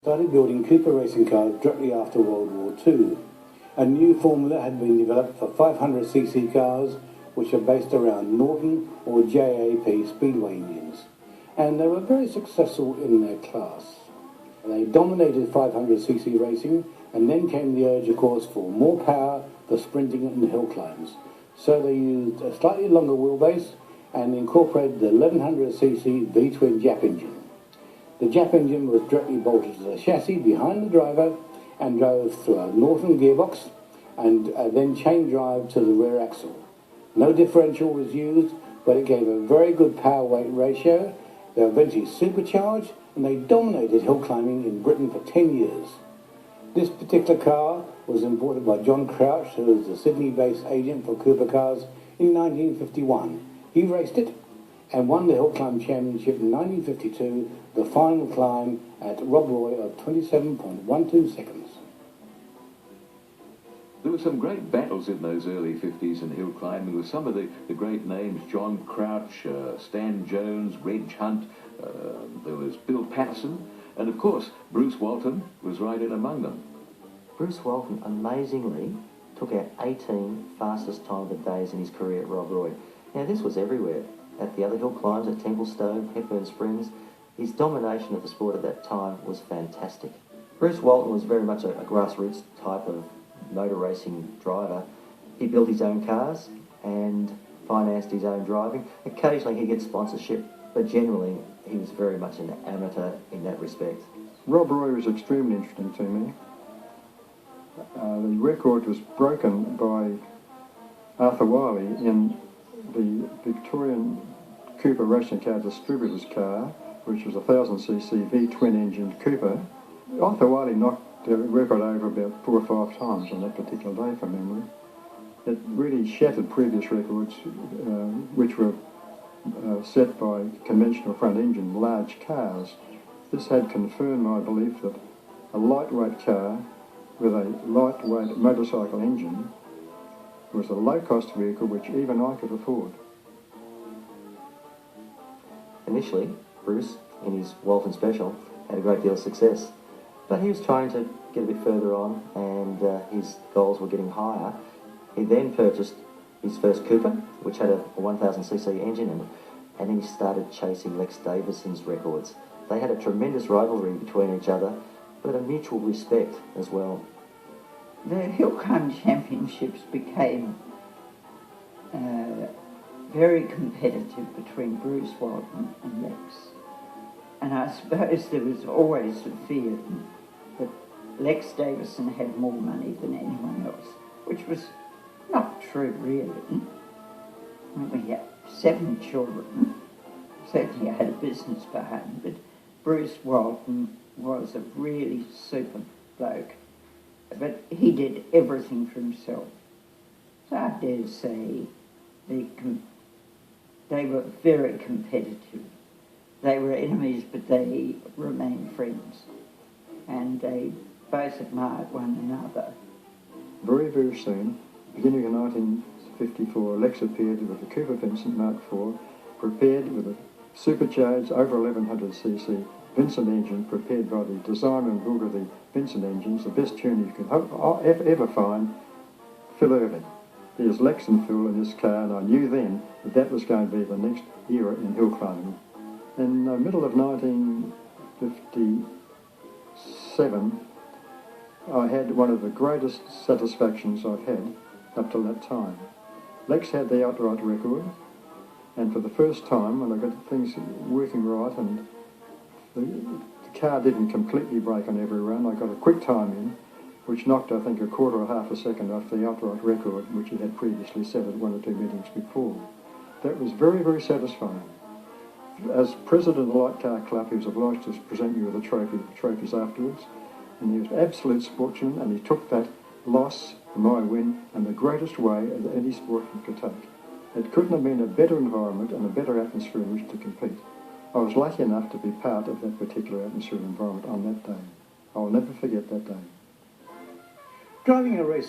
Started building Cooper racing cars directly after World War II. A new formula had been developed for 500cc cars, which are based around Norton or JAP Speedway engines, and they were very successful in their class. They dominated 500cc racing, and then came the urge, of course, for more power for sprinting and hill climbs. So they used a slightly longer wheelbase and incorporated the 1100cc V-twin Jap engine. The Jap engine was directly bolted to the chassis behind the driver and drove through a Norton gearbox and then chain drive to the rear axle. No differential was used, but it gave a very good power-weight ratio. They were eventually supercharged, and they dominated hill climbing in Britain for 10 years. This particular car was imported by John Crouch, who was the Sydney-based agent for Cooper cars, in 1951. He raced it and won the Hill Climb Championship in 1952, the final climb at Rob Roy of 27.12 seconds. There were some great battles in those early 50s in hill climbing with some of the great names: John Crouch, Stan Jones, Reg Hunt, there was Bill Patterson, and of course Bruce Walton was right in among them. Bruce Walton amazingly took out 18 fastest time of days in his career at Rob Roy. Now this was everywhere. At the other hill climbs at Templestowe, Hepburn Springs, his domination of the sport at that time was fantastic. Bruce Walton was very much a grassroots type of motor racing driver. He built his own cars and financed his own driving. Occasionally he'd get sponsorship, but generally he was very much an amateur in that respect. Rob Roy was extremely interesting to me. The record was broken by Arthur Wiley in the Victorian Cooper racing car distributor's car, which was a 1000cc V-twin engine Cooper. Arthur Wiley knocked the record over about 4 or 5 times on that particular day from memory. It really shattered previous records, which were set by conventional front engine large cars. This had confirmed my belief that a lightweight car with a lightweight motorcycle engine was a low-cost vehicle which even I could afford. Initially, Bruce, in his Walton Special, had a great deal of success, but he was trying to get a bit further on, and his goals were getting higher. He then purchased his first Cooper, which had a 1000cc engine in it, and then he started chasing Lex Davison's records. They had a tremendous rivalry between each other, but a mutual respect as well. The Hill Climb Championships became very competitive between Bruce Walton and Lex. And I suppose there was always a fear that Lex Davison had more money than anyone else, which was not true, really. We had 7 children. Certainly I had a business behind, but Bruce Walton was a really super bloke. But he did everything for himself. So I dare say they were very competitive. They were enemies, but they remained friends. And they both admired one another. Very, very soon, beginning in 1954, Lex appeared with the Cooper Vincent Mark IV, prepared with a supercharged over 1100cc Vincent engine, prepared by the designer and builder of the Vincent engines, the best tuner you could ever find, Phil Irving. There's Lex and Phil in this car, and I knew then that that was going to be the next era in hill climbing. In the middle of 1957, I had one of the greatest satisfactions I've had up till that time. Lex had the outright record, and for the first time, when I got things working right and the car didn't completely break on every run, I got a quick time in, which knocked, I think, a quarter or half a second off the outright record, which he had previously set at 1 or 2 meetings before. That was very, very satisfying. As president of the Light Car Club, he was obliged to present me with a trophies afterwards, and he was an absolute sportsman, and he took that loss, my win, in the greatest way that any sportsman could take. It couldn't have been a better environment and a better atmosphere in which to compete. I was lucky enough to be part of that particular atmosphere and environment on that day. I'll never forget that day. Driving a racing